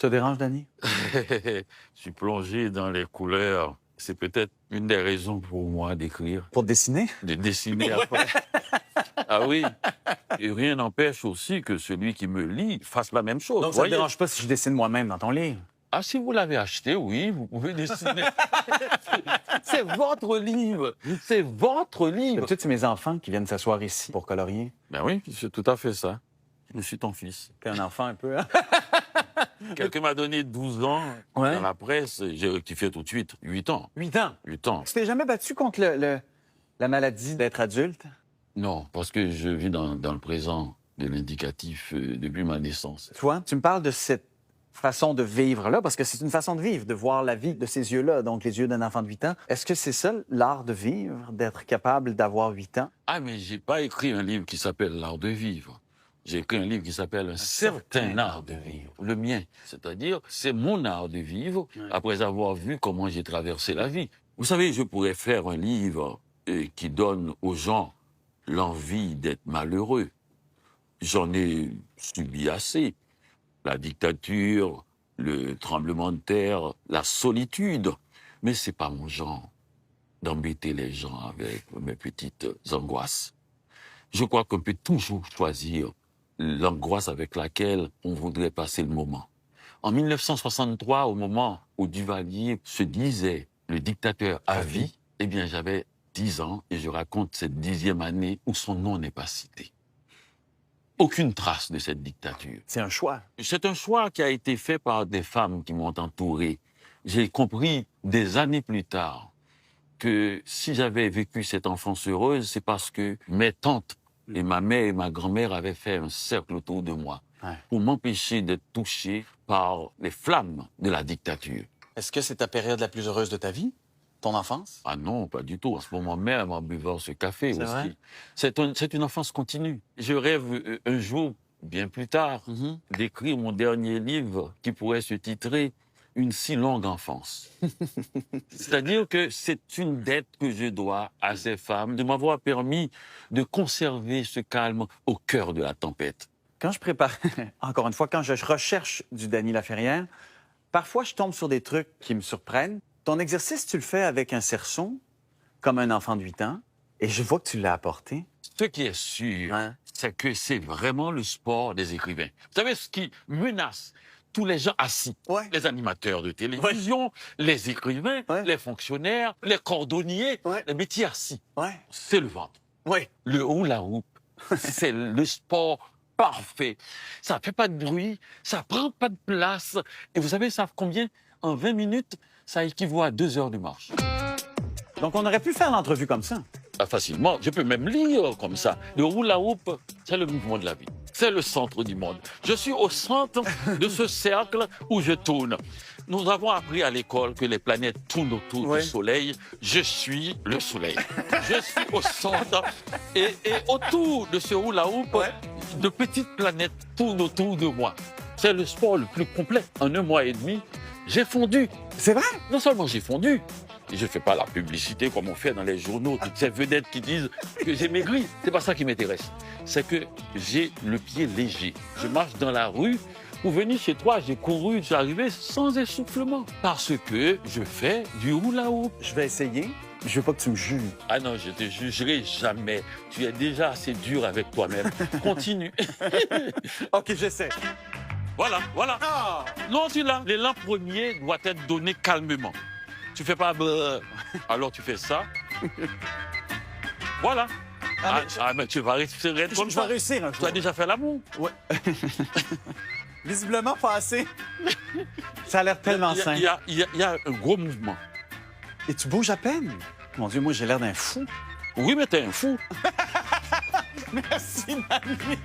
Je te dérange, Danny? Je suis plongé dans les couleurs. C'est peut-être une des raisons pour moi d'écrire, Pour dessiner? de dessiner après. Ah oui. Et rien n'empêche aussi que celui qui me lit fasse la même chose. Donc, ça ne te voyez? dérange pas si je dessine moi-même dans ton livre? Ah, si vous l'avez acheté, oui, vous pouvez dessiner. C'est votre livre. C'est votre livre. D'habitude, c'est mes enfants qui viennent s'asseoir ici pour colorier. Ben oui, c'est tout à fait ça. Je suis ton fils. T'es un enfant un peu, hein? Quelqu'un m'a donné 12 ans Ouais. dans la presse. J'ai rectifié tout de suite. 8 ans. 8 ans. 8 ans. Tu t'es jamais battu contre la maladie d'être adulte? Non, parce que je vis dans le présent de l'indicatif depuis ma naissance. Toi, tu me parles de cette façon de vivre-là, parce que c'est une façon de vivre, de voir la vie de ces yeux-là, donc les yeux d'un enfant de 8 ans. Est-ce que c'est ça, l'art de vivre, d'être capable d'avoir 8 ans? Ah, mais j'ai pas écrit un livre qui s'appelle L'art de vivre. J'ai écrit un livre qui s'appelle Un certain art de vivre. Le mien. C'est-à-dire, c'est mon art de vivre après avoir vu comment j'ai traversé la vie. Vous savez, je pourrais faire un livre qui donne aux gens l'envie d'être malheureux. J'en ai subi assez. La dictature, le tremblement de terre, la solitude. Mais c'est pas mon genre d'embêter les gens avec mes petites angoisses. Je crois qu'on peut toujours choisir l'angoisse avec laquelle on voudrait passer le moment. En 1963, au moment où Duvalier se disait le dictateur à vie, eh bien j'avais 10 ans et je raconte cette 10e année où son nom n'est pas cité. Aucune trace de cette dictature. C'est un choix. C'est un choix qui a été fait par des femmes qui m'ont entouré. J'ai compris des années plus tard que si j'avais vécu cette enfance heureuse, c'est parce que mes tantes et ma mère et ma grand-mère avaient fait un cercle autour de moi pour m'empêcher d'être touché par les flammes de la dictature. Est-ce que c'est ta période la plus heureuse de ta vie? Ton enfance? Ah non, pas du tout. En ce moment même, en buvant ce café C'est vrai? aussi. C'est une enfance continue. Je rêve un jour, bien plus tard, d'écrire mon dernier livre qui pourrait se titrer « Une si longue enfance ». C'est-à-dire que c'est une dette que je dois à ces femmes de m'avoir permis de conserver ce calme au cœur de la tempête. Quand je prépare, encore une fois, quand je recherche du Danny Laferrière, parfois je tombe sur des trucs qui me surprennent. Ton exercice, tu le fais avec un cerceau, comme un enfant de 8 ans, et je vois que tu l'as apporté. Ce qui est sûr, c'est que c'est vraiment le sport des écrivains. Vous savez ce qui menace tous les gens assis, les animateurs de télévision, les écrivains, les fonctionnaires, les cordonniers, les métiers assis. C'est le ventre. Le hula-hoop, c'est le sport parfait. Ça ne fait pas de bruit, ça ne prend pas de place. Et vous savez, ça combien? En 20 minutes, ça équivaut à 2 heures de marche. Donc, on aurait pu faire l'entrevue comme ça. Ah, facilement. Je peux même lire comme ça. Le hula-hoop, c'est le mouvement de la vie. C'est le centre du monde. Je suis au centre de ce cercle où je tourne. Nous avons appris à l'école que les planètes tournent autour du Soleil. Je suis le Soleil. Je suis au centre. Et autour de ce hula-hoop, de petites planètes tournent autour de moi. C'est le sport le plus complet. En 1 mois et demi, j'ai fondu. C'est vrai? Non seulement j'ai fondu, et je ne fais pas la publicité comme on fait dans les journaux, toutes ces vedettes qui disent que j'ai maigri. C'est pas ça qui m'intéresse. C'est que j'ai le pied léger. Je marche dans la rue. Pour venir chez toi, j'ai couru, je suis arrivé sans essoufflement. Parce que je fais du hula-hoop. Je vais essayer. Je veux pas que tu me juges. Ah non, je te jugerai jamais. Tu es déjà assez dur avec toi-même. Continue. OK, j'essaie. Voilà. Ah! Non, tu l'as. L'élan premier doit être donné calmement. Tu fais pas... Alors tu fais ça. Voilà. Mais tu vas réussir comme Je ça. vais réussir un Tu jour. as déjà fait l'amour. Ouais. Visiblement pas assez. Ça a l'air tellement simple. Il y a un gros mouvement. Et tu bouges à peine. Mon Dieu, moi, j'ai l'air d'un fou. Oui, mais t'es un fou. Merci, Danny.